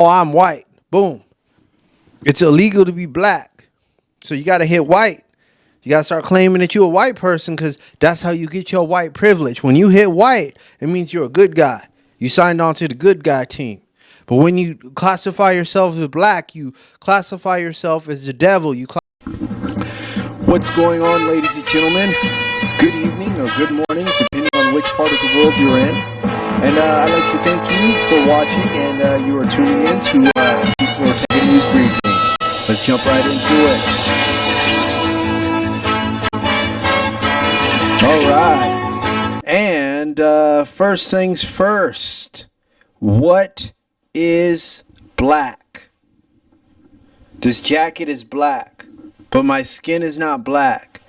Oh, I'm white. Boom. It's illegal to be black. So you got to hit white. You got to start claiming that you're a white person because that's how you get your white privilege. When you hit white, it means you're a good guy. You signed on to the good guy team. But when you classify yourself as black, you classify yourself as the devil. What's going on, ladies and gentlemen? Good evening or good morning, depending on which part of the world you're in. And I'd like to thank you for watching, and you are tuning in to Cecil Ortega News Briefing. Let's jump right into it. All right. And first things first, what is black? This jacket is black, but my skin is not black.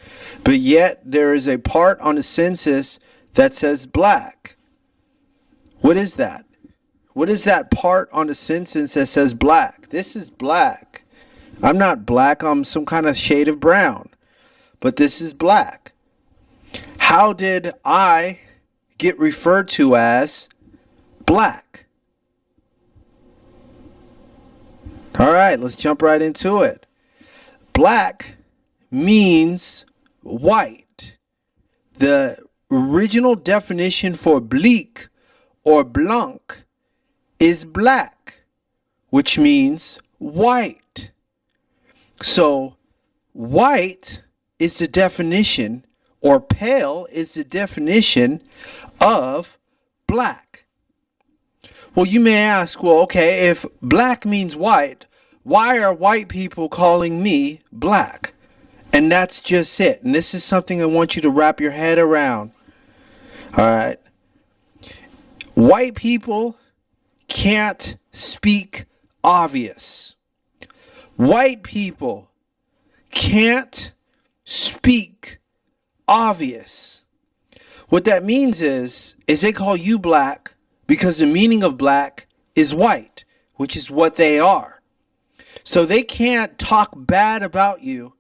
But yet there is a part on the census that says black. What is that? What is that part on the census that says black? This is black. I'm not black. I'm some kind of shade of brown. But this is black. How did I get referred to as black? All right, let's jump right into it. Black means white. The original definition for bleak or blanc is black, which means white. So white is the definition, or pale is the definition of black. Well, you may ask, well, okay, if black means white, why are white people calling me black? And that's just it. And this is something I want you to wrap your head around. All right. White people can't speak obvious. White people can't speak obvious. What that means is they call you black because the meaning of black is white, which is what they are. So they can't talk bad about you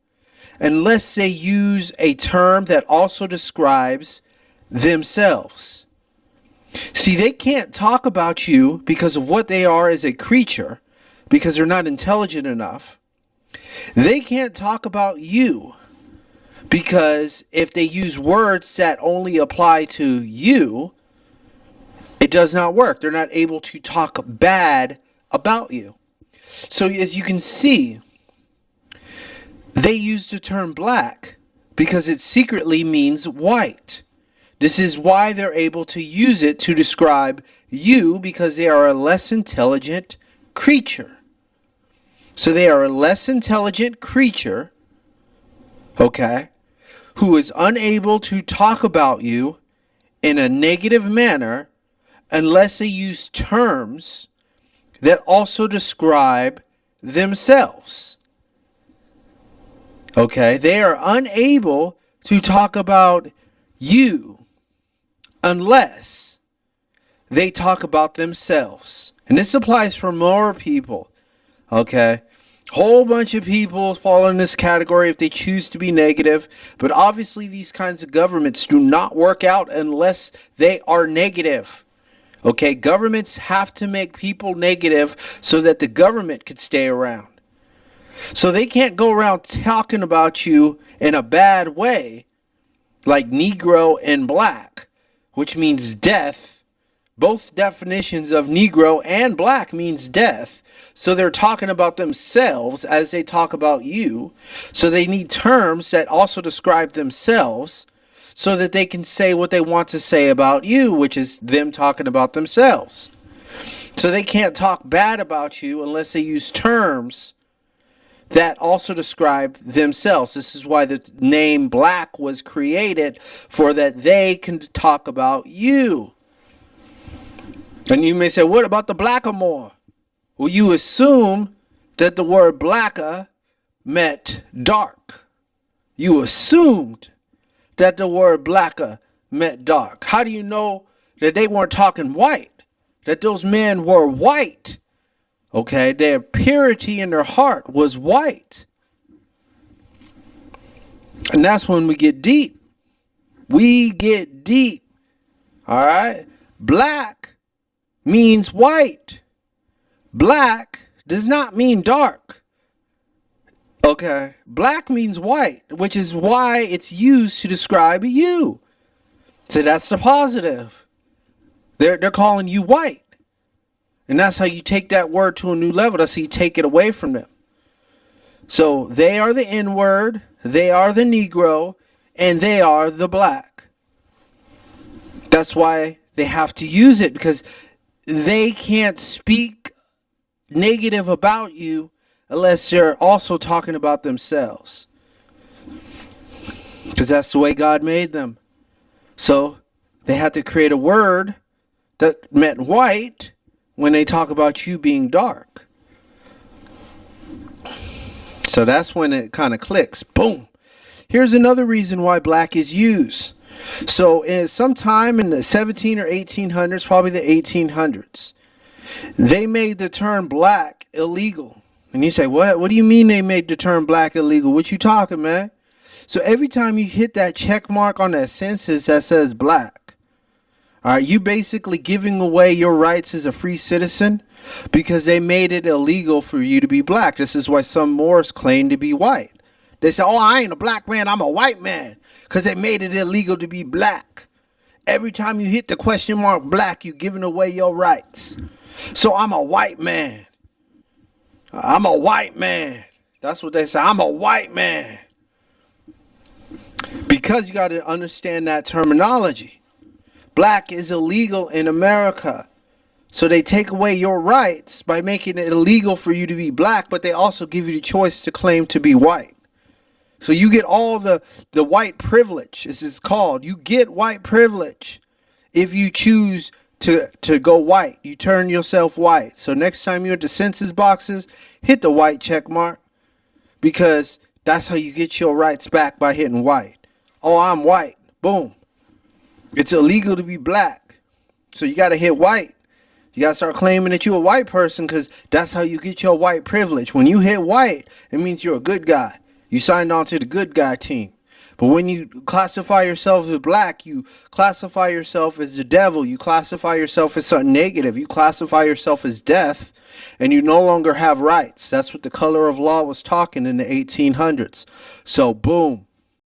unless they use a term that also describes themselves. See, they can't talk about you because of what they are as a creature, because they're not intelligent enough. They can't talk about you because if they use words that only apply to you, it does not work. They're not able to talk bad about you. So as you can see, they use the term black because it secretly means white. This is why they're able to use it to describe you, because they are a less intelligent creature. So they are a less intelligent creature, okay, who is unable to talk about you in a negative manner unless they use terms that also describe themselves. Okay, they are unable to talk about you unless they talk about themselves. And this applies for more people. Okay, whole bunch of people fall in this category if they choose to be negative. But obviously these kinds of governments do not work out unless they are negative. Okay, governments have to make people negative so that the government could stay around. So they can't go around talking about you in a bad way, like Negro and black, which means death. Both definitions of Negro and black means death. So they're talking about themselves as they talk about you. So they need terms that also describe themselves so that they can say what they want to say about you, which is them talking about themselves. So they can't talk bad about you unless they use terms that also describe themselves. This is why the name black was created, for that they can talk about you. And you may say, what about the blackamoor? Well, you assume that the word blacka meant dark. You assumed that the word blacka meant dark. How do you know that they weren't talking white? That those men were white? Okay, their purity in their heart was white. And that's when we get deep. We get deep. All right? Black means white. Black does not mean dark. Okay. Black means white, which is why it's used to describe you. So that's the positive. They're calling you white. And that's how you take that word to a new level. That's how you take it away from them. So they are the N-word, they are the Negro, and they are the black. That's why they have to use it, because they can't speak negative about you unless they're also talking about themselves. Because that's the way God made them. So they had to create a word that meant white when they talk about you being dark. So that's when it kind of clicks. Boom. Here's another reason why black is used. So sometime in the 17 or 1800s, probably the 1800s, they made the term black illegal. And you say, what? What do you mean they made the term black illegal? What you talking, man? So every time you hit that check mark on that census that says black, all right, you basically giving away your rights as a free citizen because they made it illegal for you to be black. This is why some Moors claim to be white. They say, oh, I ain't a black man, I'm a white man, because they made it illegal to be black. Every time you hit the question mark black, you're giving away your rights. So I'm a white man. I'm a white man. That's what they say. I'm a white man. Because you got to understand that terminology. Black is illegal in America. So they take away your rights by making it illegal for you to be black, but they also give you the choice to claim to be white. So you get all the white privilege, as it's called. You get white privilege if you choose to go white. You turn yourself white. So next time you're at the census boxes, hit the white check mark, because that's how you get your rights back, by hitting white. Oh, I'm white. Boom. It's illegal to be black. So you got to hit white. You got to start claiming that you're a white person, because that's how you get your white privilege. When you hit white, it means you're a good guy. You signed on to the good guy team. But when you classify yourself as black, you classify yourself as the devil. You classify yourself as something negative. You classify yourself as death, and you no longer have rights. That's what the color of law was talking in the 1800s. So boom.